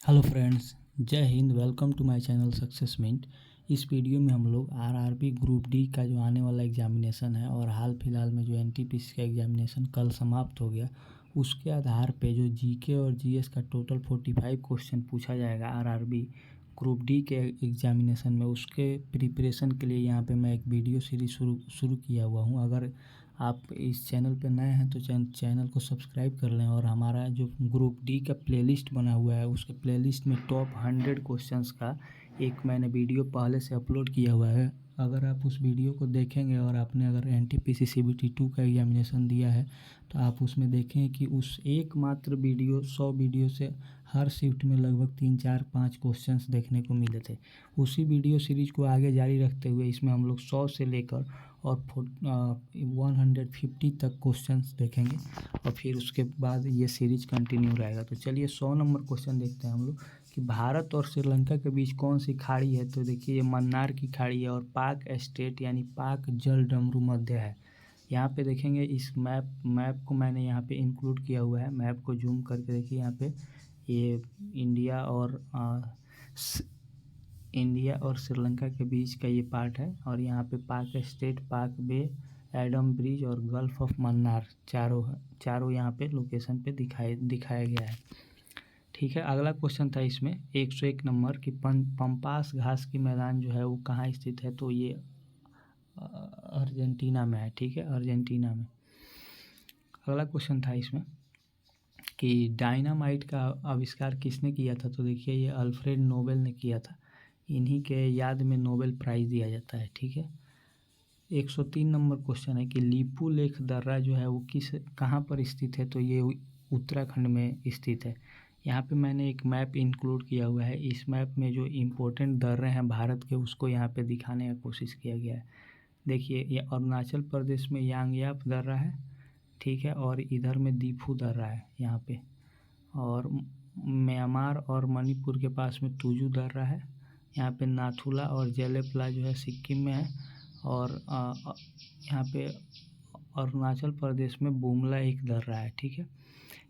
Hello friends, जय हिंद। Welcome to my channel success mint. इस वीडियो में हम लोग आरआरबी ग्रुप डी का जो आने वाला एग्जामिनेशन है और हाल फिलहाल में जो एनटीपीसी का एग्जामिनेशन कल समाप्त हो गया, उसके आधार पे जो जीके और जीएस का टोटल 45 क्वेश्चन पूछा जाएगा आरआरबी ग्रुप डी के एग्जामिनेशन में, उसके प्रिपरेशन के लिए यहाँ पे मैं एक वीडियो सीरीज शुरू किया हुआ हूँ। अगर आप इस चैनल पर नए हैं तो चैनल को सब्सक्राइब कर लें और हमारा जो ग्रुप डी का प्लेलिस्ट बना हुआ है उसके प्लेलिस्ट में टॉप 100 क्वेश्चंस का एक मैंने वीडियो पहले से अपलोड किया हुआ है। अगर आप उस वीडियो को देखेंगे और आपने अगर एनटीपीसी सीबीटी 2 का एग्जामिनेशन दिया है तो आप उसमें देखें कि उस एकमात्र वीडियो 100 वीडियो से हर शिफ्ट में लगभग 3 4 5 क्वेश्चंस देखने को मिले थे। उसी वीडियो सीरीज को आगे जारी रखते हुए इसमें हम लोग 100 से लेकर और 150 तक क्वेश्चंस देखेंगे और फिर उसके बाद ये सीरीज कंटिन्यू रहेगा। तो चलिए 100 नंबर क्वेश्चन देखते हैं हम लोग कि भारत और श्रीलंका के बीच कौन सी खाड़ी है। तो देखिए ये मन्नार की खाड़ी है और पाक स्टेट यानी पाक जल डमरू मध्य है। यहाँ पे देखेंगे इस मैप को मैंने यहाँ पे इंक्लूड किया हुआ है। मैप को जूम करके देखिए यहाँ पे ये इंडिया और श्रीलंका के बीच का ये पार्ट है और यहाँ पे पाक स्टेट, पाक बे, एडम ब्रिज और गल्फ ऑफ मन्नार चारों यहाँ पे लोकेशन पे दिखाया गया है। ठीक है, अगला क्वेश्चन था इसमें 101 नंबर कि पंपास घास की मैदान जो है वो कहाँ स्थित है। तो ये अर्जेंटीना में है। ठीक है, अर्जेंटीना में। अगला क्वेश्चन था इसमें कि डायनामाइट का आविष्कार किसने किया था। तो देखिए ये अल्फ्रेड नोबेल ने किया था। इन्हीं के याद में नोबेल प्राइज़ दिया जाता है। ठीक है, 103 नंबर क्वेश्चन है कि लीपू लेख दर्रा जो है वो कहाँ पर स्थित है। तो ये उत्तराखंड में स्थित है। यहाँ पे मैंने एक मैप इंक्लूड किया हुआ है। इस मैप में जो इम्पोर्टेंट दर्रे हैं भारत के उसको यहाँ पे दिखाने का कोशिश किया गया है। देखिए ये अरुणाचल प्रदेश में यांगयाप दर्रा है। ठीक है, और इधर में दीफू दर्रा है यहाँ पे, और म्यांमार और मणिपुर के पास में तुजू दर्रा है। यहाँ पे नाथुला और जेलेपला जो है सिक्किम में है, और यहाँ पे अरुणाचल प्रदेश में बुमला एक दर्रा है। ठीक है,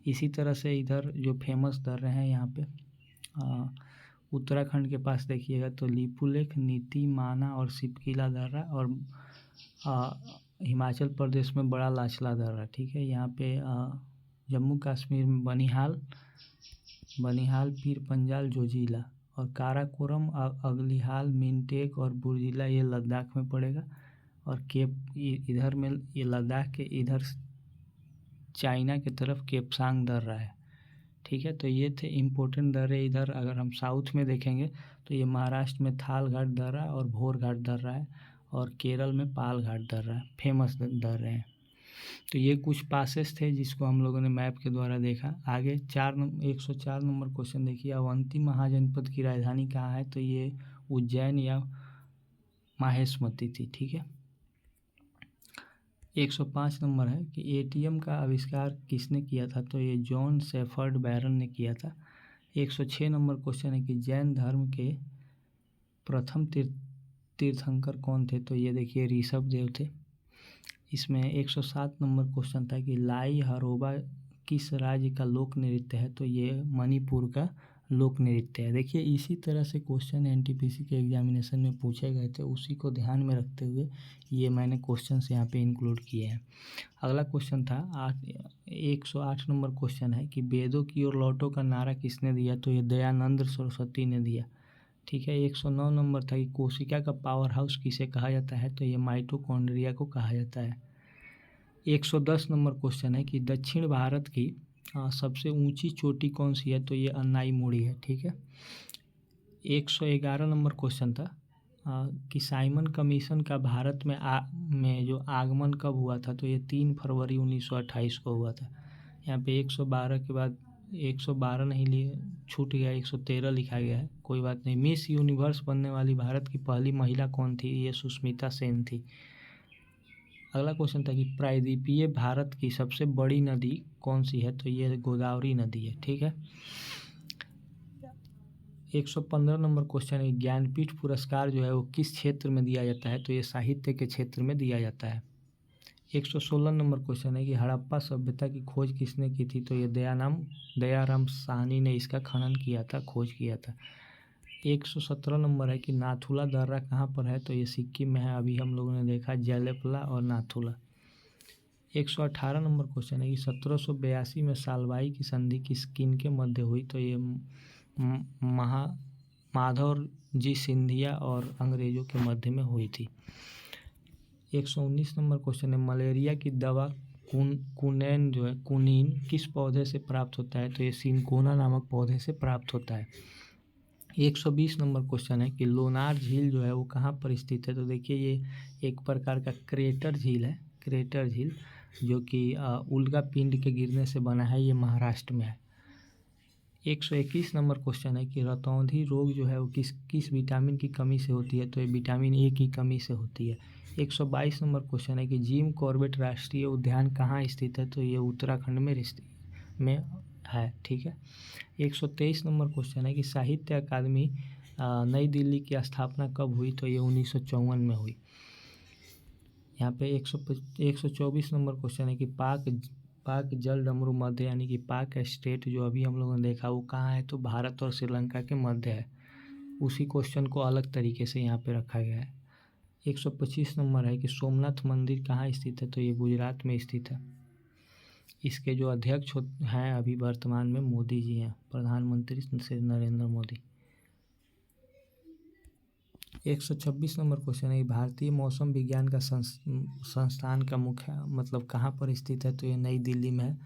इसी तरह से इधर जो फेमस दर्रे हैं यहाँ पे उत्तराखंड के पास देखिएगा तो लिपुलेख, नीति, माना और सिपकिला दर्रा, और हिमाचल प्रदेश में बड़ा लाचला दर्रा। ठीक है, यहाँ पे जम्मू कश्मीर में बनिहाल, पीर पंजाल, जोजिला और काराकोरम, अगलिहाल, मिनटेक और बुर्जिला ये लद्दाख में पड़ेगा। और इधर में ये लद्दाख के इधर चाइना की तरफ केपसांग दर्रा है। ठीक है, तो ये थे इम्पोर्टेंट दर्रे। इधर अगर हम साउथ में देखेंगे तो ये महाराष्ट्र में थाल घाट दर्रा और भोर घाट दर्रा है, और केरल में पाल घाट दर्रा है। फेमस दर्रे हैं। तो ये कुछ पासेस थे जिसको हम लोगों ने मैप के द्वारा देखा। आगे 104 नंबर क्वेश्चन देखिए, अवंती महाजनपद की राजधानी कहाँ है। तो ये उज्जैन या माहेश्मती थी। ठीक है, 105 नंबर है कि एटीएम का आविष्कार किसने किया था। तो ये जॉन शेफर्ड बैरन ने किया था। 106 नंबर क्वेश्चन है कि जैन धर्म के प्रथम तीर्थंकर कौन थे। तो ये देखिए ऋषभ देव थे। इसमें 107 नंबर क्वेश्चन था कि लाई हरोबा किस राज्य का लोक नृत्य है। तो ये मणिपुर का लोक नृत्य है। देखिए इसी तरह से क्वेश्चन एनटीपीसी के एग्जामिनेशन में पूछे गए थे, उसी को ध्यान में रखते हुए ये मैंने क्वेश्चंस यहाँ पे इंक्लूड किए हैं। अगला क्वेश्चन था 108 नंबर क्वेश्चन है कि वेदों की ओर लौटो का नारा किसने दिया। तो ये दयानंद सरस्वती ने दिया। ठीक है, 109 नंबर था कि कोशिका का पावर हाउस किसे कहा जाता है। तो ये माइटोकॉन्ड्रिया को कहा जाता है। 110 नंबर क्वेश्चन है कि दक्षिण भारत की सबसे ऊंची चोटी कौन सी है। तो ये अन्नाईमुड़ी है। ठीक है, 111 नंबर क्वेश्चन था कि साइमन कमीशन का भारत में जो आगमन कब हुआ था। तो ये 3 फरवरी 1928 को हुआ था। यहाँ पे 112 के बाद 112 नहीं लिए, छूट गया, 113 लिखा गया है, कोई बात नहीं। मिस यूनिवर्स बनने वाली भारत की पहली महिला कौन थी। ये सुष्मिता सेन थी। अगला क्वेश्चन था कि प्रायद्वीपीय भारत की सबसे बड़ी नदी कौन सी है। तो ये गोदावरी नदी है। ठीक है, 115 नंबर क्वेश्चन है ज्ञानपीठ पुरस्कार जो है वो किस क्षेत्र में दिया जाता है। तो ये साहित्य के क्षेत्र में दिया जाता है। 116 नंबर क्वेश्चन है कि हड़प्पा सभ्यता की खोज किसने की थी, तो ये दयाराम साहनी ने इसका खनन किया था, खोज किया था। 117 नंबर है कि नाथुला दर्रा कहाँ पर है, तो ये सिक्किम में है, अभी हम लोगों ने देखा जेलेपला और नाथुला। 118 नंबर क्वेश्चन है कि 1782 में सालबाई की संधि किनके मध्य हुई, तो ये माधव जी सिंधिया और अंग्रेजों के मध्य में हुई थी। 119 नंबर क्वेश्चन है मलेरिया की दवा कुनैन जो है कुनीन किस पौधे से प्राप्त होता है, तो ये सिंकोना नामक पौधे से प्राप्त होता है। 120 नंबर क्वेश्चन है कि लोनार झील जो है वो कहाँ पर स्थित है, तो देखिए ये एक प्रकार का क्रेटर झील है, क्रेटर झील जो कि उल्का पिंड के गिरने से बना है, ये महाराष्ट्र में है। 121 नंबर क्वेश्चन है कि रतौंधी रोग जो है वो किस विटामिन की कमी से होती है, तो ये विटामिन ए की कमी से होती है। 122 नंबर क्वेश्चन है कि जिम कॉर्बेट राष्ट्रीय उद्यान कहाँ स्थित है, तो ये उत्तराखंड में है, ठीक है। 123 नंबर क्वेश्चन है कि साहित्य अकादमी नई दिल्ली की स्थापना कब हुई, तो ये 1954 में हुई। यहाँ पे 124 नंबर क्वेश्चन है कि पाक जल डमरू मध्य यानी कि पाक स्टेट जो अभी हम लोगों ने देखा वो कहाँ है, तो भारत और श्रीलंका के मध्य है। उसी क्वेश्चन को अलग तरीके से यहाँ पे रखा गया है। 125 नंबर है कि सोमनाथ मंदिर कहाँ स्थित है, तो ये गुजरात में स्थित है। इसके जो अध्यक्ष हैं अभी वर्तमान में मोदी जी हैं, प्रधानमंत्री श्री नरेंद्र मोदी। 126 नंबर क्वेश्चन है भारतीय मौसम विज्ञान का संस्थान का मुख्य मतलब कहाँ पर स्थित है, तो ये नई दिल्ली में है।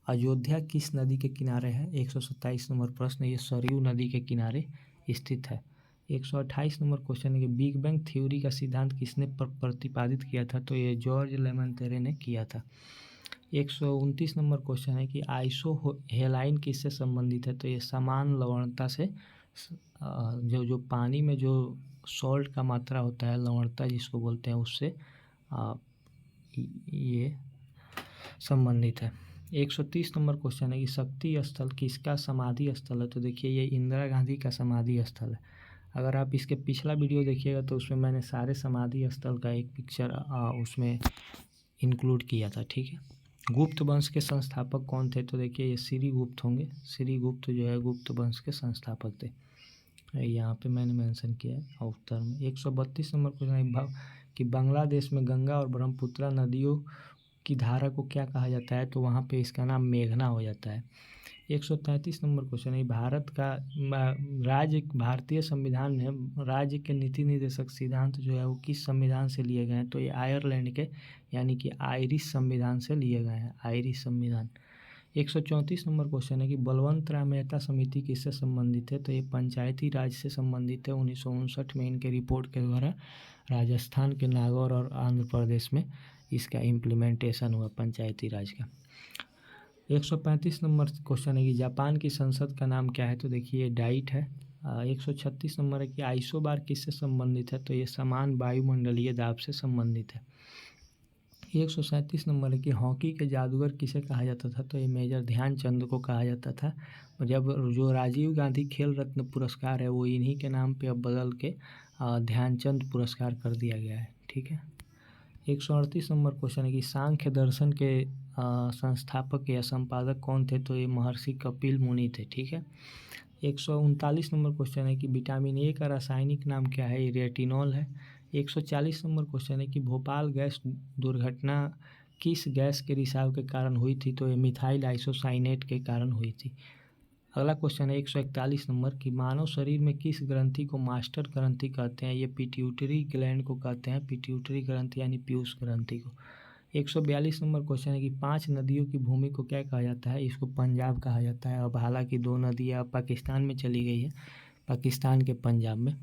अयोध्या किस नदी के किनारे है, 127 नंबर प्रश्न, ये सरयू नदी के किनारे स्थित है। 128 नंबर क्वेश्चन है कि बिग बैंग थ्योरी का सिद्धांत किसने प्रतिपादित किया था, तो ये जॉर्ज लेमैत्रे ने किया था। 129 नंबर क्वेश्चन है कि आइसोहेलाइन किससे संबंधित है, तो ये समान लवणता से जो पानी में जो सॉल्ट का मात्रा होता है, लवणता जिसको बोलते हैं, उससे ये संबंधित है। 130 नंबर क्वेश्चन है कि शक्ति स्थल किसका समाधि स्थल है, तो देखिए ये इंदिरा गांधी का समाधि स्थल है। अगर आप इसके पिछला वीडियो देखिएगा तो उसमें मैंने सारे समाधि स्थल का एक पिक्चर उसमें इंक्लूड किया था, ठीक है। गुप्त वंश के संस्थापक कौन थे, तो देखिए ये श्री गुप्त होंगे, श्री गुप्त जो है गुप्त वंश के संस्थापक थे, यहाँ पे मैंने मेंशन किया है। और उत्तर में 132 नंबर क्वेश्चन है कि बांग्लादेश में गंगा और ब्रह्मपुत्र नदियों की धारा को क्या कहा जाता है, तो वहाँ पे इसका नाम मेघना हो जाता है। 133 नंबर क्वेश्चन है भारत का भारतीय संविधान में राज्य के नीति निर्देशक सिद्धांत जो है वो किस संविधान से लिए गए हैं, तो ये आयरलैंड के यानी कि आयरिश संविधान से लिए गए हैं, आयरिश संविधान। 134 नंबर क्वेश्चन है कि बलवंत राय मेहता समिति किससे संबंधित है, तो ये पंचायती राज से संबंधित है। 1959 में इनके रिपोर्ट के द्वारा राजस्थान के नागौर और आंध्र प्रदेश में इसका इम्प्लीमेंटेशन हुआ पंचायती राज का। 135 नंबर क्वेश्चन है कि जापान की संसद का नाम क्या है, तो देखिए ये डाइट है। 136 नंबर है कि आइसोबार किससे संबंधित है, तो ये समान वायुमंडलीय दाब से संबंधित है। 137 नंबर है कि हॉकी के जादूगर किसे कहा जाता था, तो ये मेजर ध्यानचंद को कहा जाता था। और जब जो राजीव गांधी खेल रत्न पुरस्कार है वो इन्हीं के नाम पे अब बदल के ध्यानचंद पुरस्कार कर दिया गया है, ठीक है। 138 नंबर क्वेश्चन है कि सांख्य दर्शन के संस्थापक या संपादक कौन थे, तो ये महर्षि कपिल मुनि थे, ठीक है। 139 नंबर क्वेश्चन है कि विटामिन ए का रासायनिक नाम क्या है, ये रेटिनॉल है। 140 नंबर क्वेश्चन है कि भोपाल गैस दुर्घटना किस गैस के रिसाव के कारण हुई थी, तो ये मिथाइल आइसोसाइनेट के कारण हुई थी। अगला क्वेश्चन है 141 नंबर कि मानव शरीर में किस ग्रंथि को मास्टर ग्रंथि कहते हैं, ये पिट्यूटरी ग्लैंड को कहते हैं, पिट्यूटरी ग्रंथि यानी पीयूष ग्रंथि को। 142 नंबर क्वेश्चन है कि 5 नदियों की भूमि को क्या कहा जाता है, इसको पंजाब कहा जाता है। अब हालांकि 2 नदियाँ पाकिस्तान में चली गई है, पाकिस्तान के पंजाब में,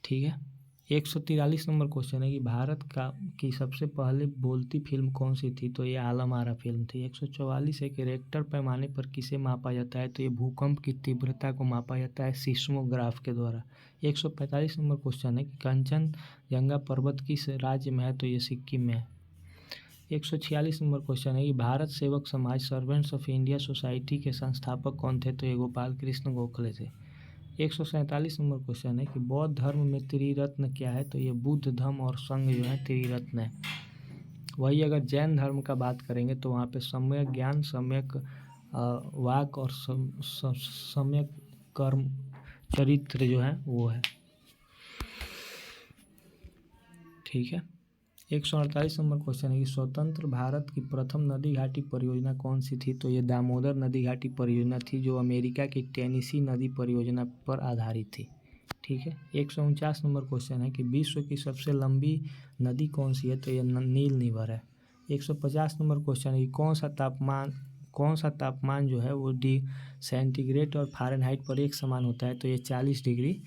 ठीक है। 143 नंबर क्वेश्चन है कि भारत की सबसे पहले बोलती फिल्म कौन सी थी, तो ये आलम आरा फिल्म थी। 144 है कि रिक्टर पैमाने पर किसे मापा जाता है, तो ये भूकंप की तीव्रता को मापा जाता है सिस्मोग्राफ के द्वारा। 145 नंबर क्वेश्चन है कि कंचनजंगा पर्वत किस राज्य में है, तो ये सिक्किम में है। 146 नंबर क्वेश्चन है कि भारत सेवक समाज सर्वेंट्स ऑफ इंडिया सोसाइटी के संस्थापक कौन थे, तो ये गोपाल कृष्ण गोखले थे। 147 नंबर क्वेश्चन है कि बौद्ध धर्म में त्रिरत्न क्या है, तो ये बुद्ध धम्म और संघ जो है त्रिरत्न है। वही अगर जैन धर्म का बात करेंगे तो वहाँ पे सम्यक ज्ञान, सम्यक वाक और सम्यक कर्म चरित्र जो है वो है। ठीक है। 148 नंबर क्वेश्चन है कि स्वतंत्र भारत की प्रथम नदी घाटी परियोजना कौन सी थी? तो ये दामोदर नदी घाटी परियोजना थी, जो अमेरिका की टेनेसी नदी परियोजना पर आधारित थी। ठीक है। 149 नंबर क्वेश्चन है कि विश्व की सबसे लंबी नदी कौन सी है? तो ये नील निवर है। 150 नंबर क्वेश्चन है कि कौन सा तापमान जो है वो सेंटीग्रेड और फ़ारेनहाइट पर एक समान होता है? तो ये 40 डिग्री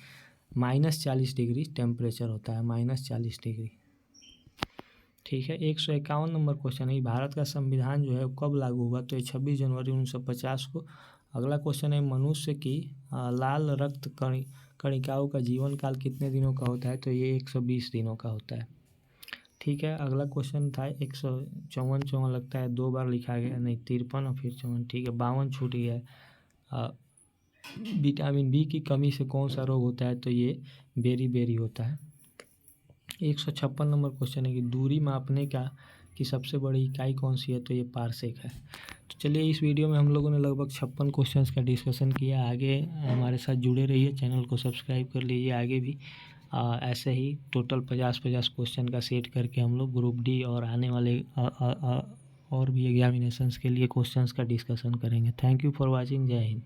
-40 डिग्री टेम्परेचर होता है, -40 डिग्री। ठीक है। 151 नंबर क्वेश्चन है भारत का संविधान जो है कब लागू हुआ? तो ये 26 जनवरी 1950 को। अगला क्वेश्चन है मनुष्य की लाल रक्त कणिकाओं का जीवन काल कितने दिनों का होता है? तो ये 120 दिनों का होता है। ठीक है। अगला क्वेश्चन था 154 लगता है 2 बार लिखा गया, नहीं 53 और फिर 54। ठीक है, 52 छूट गया है। विटामिन बी की कमी से कौन सा रोग होता है? तो ये बेरी होता है। 156 नंबर क्वेश्चन है कि दूरी मापने की सबसे बड़ी इकाई कौन सी है? तो ये पारसेक है। तो चलिए, इस वीडियो में हम लोगों ने लगभग 56 क्वेश्चंस का डिस्कशन किया। आगे हमारे साथ जुड़े रहिए, चैनल को सब्सक्राइब कर लीजिए। आगे भी ऐसे ही टोटल 50-50 क्वेश्चन का सेट करके हम लोग ग्रुप डी और आने वाले और भी एग्जामिनेशंस के लिए क्वेश्चंस का डिस्कशन करेंगे। Thank you for watching. जय हिंद।